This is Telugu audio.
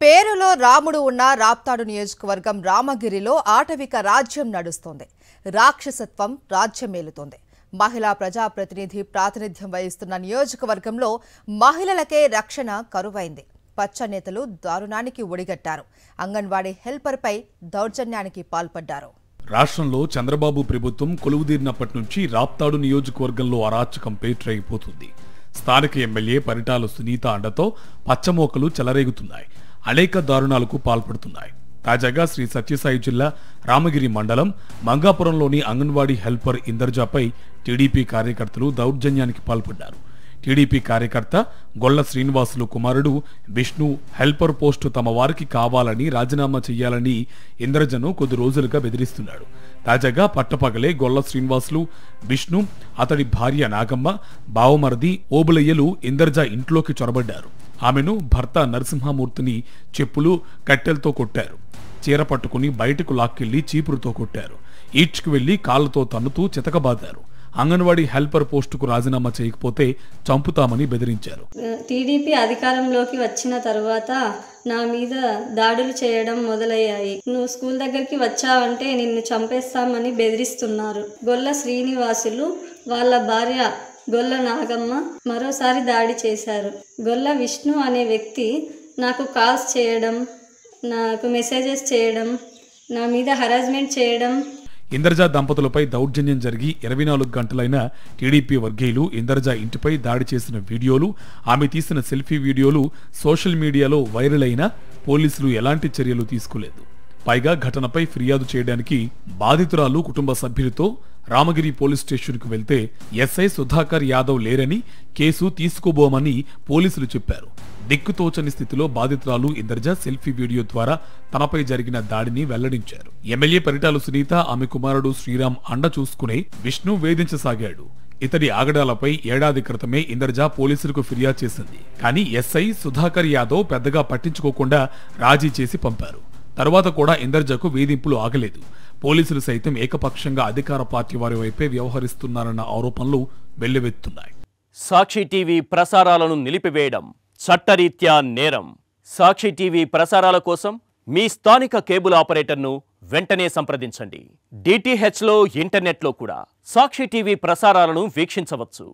పేరులో రాముడు ఉన్న రాప్తాడు నియోజకవర్గం రామగిరిలో ఆటవిక రాజ్యం నడుస్తోంది. రాక్షసత్వం రాజ్యమేలుతోంది. మహిళా ప్రజాప్రతినిధి ప్రాతినిధ్యం వహిస్తున్న నియోజకవర్గంలో మహిళలకే రక్షణ కరువైంది. పచ్చ నేతలు దారుణానికి ఒడిగట్టారు. అంగన్వాడీ హెల్పర్పై దౌర్జన్యానికి పాల్పడ్డారు. రాష్ట్రంలో చంద్రబాబు ప్రభుత్వం కొలువుదీరినప్పటి నుంచి రాప్తాడు నియోజకవర్గంలో అరాచకం పేట్రైపోతుంది. స్థానిక ఎమ్మెల్యే పరిటాల సునీత అండతో పచ్చమోకలు చెలరేగుతున్నాయి. అనేక దారుణాలకు పాల్పడుతున్నాయి. తాజాగా శ్రీ సత్యసాయి జిల్లా రామగిరి మండలం మంగాపురంలోని అంగన్వాడీ హెల్పర్ ఇందర్జాపై టీడీపీ కార్యకర్తలు దౌర్జన్యానికి పాల్పడ్డారు. టీడీపీ కార్యకర్త గొల్ల శ్రీనివాసులు కుమారుడు విష్ణు హెల్పర్ పోస్టు తమ వారికి కావాలని రాజీనామా చేయాలని ఇంద్రజను కొద్ది రోజులుగా బెదిరిస్తున్నాడు. తాజాగా పట్టపగలే గొల్ల శ్రీనివాసులు, విష్ణు, అతడి భార్య నాగమ్మ, బావమరది ఓబులయ్యలు ఇందర్జా ఇంట్లోకి చొరబడ్డారు. ఆమెను భర్త నరసింహమూర్తిని చెప్పులు, కట్టెలతో కొట్టారు. చీర పట్టుకుని బయటకు లాక్కెళ్లి చీపురుతో కొట్టారు. ఈడ్చుకు వెళ్లి కాళ్లతో తన్నుతూ చితకబాదారు. అంగన్వాడీ హెల్పర్ పోస్టుకు రాజీనామా చేయకపోతే చంపుతామని బెదిరించారు. టీడీపీ అధికారంలోకి వచ్చిన తర్వాత నా మీద దాడులు చేయడం మొదలయ్యాయి. నువ్వు స్కూల్ దగ్గరికి వచ్చావంటే నిన్ను చంపేస్తామని బెదిరిస్తున్నారు. గొల్ల శ్రీనివాసులు వాళ్ళ భార్య గొల్ల నాగమ్మ మరోసారి దాడి చేశారు. గొల్ల విష్ణు అనే వ్యక్తి నాకు కాల్స్ చేయడం, నాకు మెసేజెస్ చేయడం, నా మీద హరాస్మెంట్ చేయడం. ఇందర్జా దంపతులపై దౌర్జన్యం జరిగి 24 గంటలైన టీడీపీ వర్గీయులు ఇందర్జా ఇంటిపై దాడి చేసిన వీడియోలు, ఆమె తీసిన సెల్ఫీ వీడియోలు సోషల్ మీడియాలో వైరల్ అయినా పోలీసులు ఎలాంటి చర్యలు తీసుకోలేదు. పైగా ఘటనపై ఫిర్యాదు చేయడానికి బాధితురాలు కుటుంబ సభ్యులతో రామగిరి పోలీస్ స్టేషన్కు వెళ్తే ఎస్ఐ సుధాకర్ యాదవ్ లేరని, కేసు తీసుకోబోమని పోలీసులు చెప్పారు. దిక్కుతోచని స్థితిలో బాధితురాలు ఇందర్జా సెల్ఫీ వీడియో ద్వారా తనపై జరిగిన దాడిని వెల్లడించారు. ఎమ్మెల్యే పరిటాల సునీత, ఆమె కుమారుడు శ్రీరామ్ అండ చూసుకునే విష్ణు వేధించసాగాడు. ఇతడి ఆగడాలపై ఏడాది క్రితమే ఇందర్జా పోలీసులకు ఫిర్యాదు చేసింది. కానీ ఎస్ఐ సుధాకర్ యాదవ్ పెద్దగా పట్టించుకోకుండా రాజీ చేసి పంపారు. తర్వాత కూడా ఇందర్జాకు వేధింపులు ఆగలేదు. పోలీసులు సైతం ఏకపక్షంగా అధికార పార్టీ వారి వైపే వ్యవహరిస్తున్నారన్న ఆరోపణలు వెల్లువెత్తున్నాయి. సాక్షి టీవీ ప్రసారాలను నిలిపివేయడం చట్టరీత్యా నేరం. సాక్షి టీవీ ప్రసారాల కోసం మీ స్థానిక కేబుల్ ఆపరేటర్ను వెంటనే సంప్రదించండి. DTHలో ఇంటర్నెట్లో కూడా సాక్షి టీవీ ప్రసారాలను వీక్షించవచ్చు.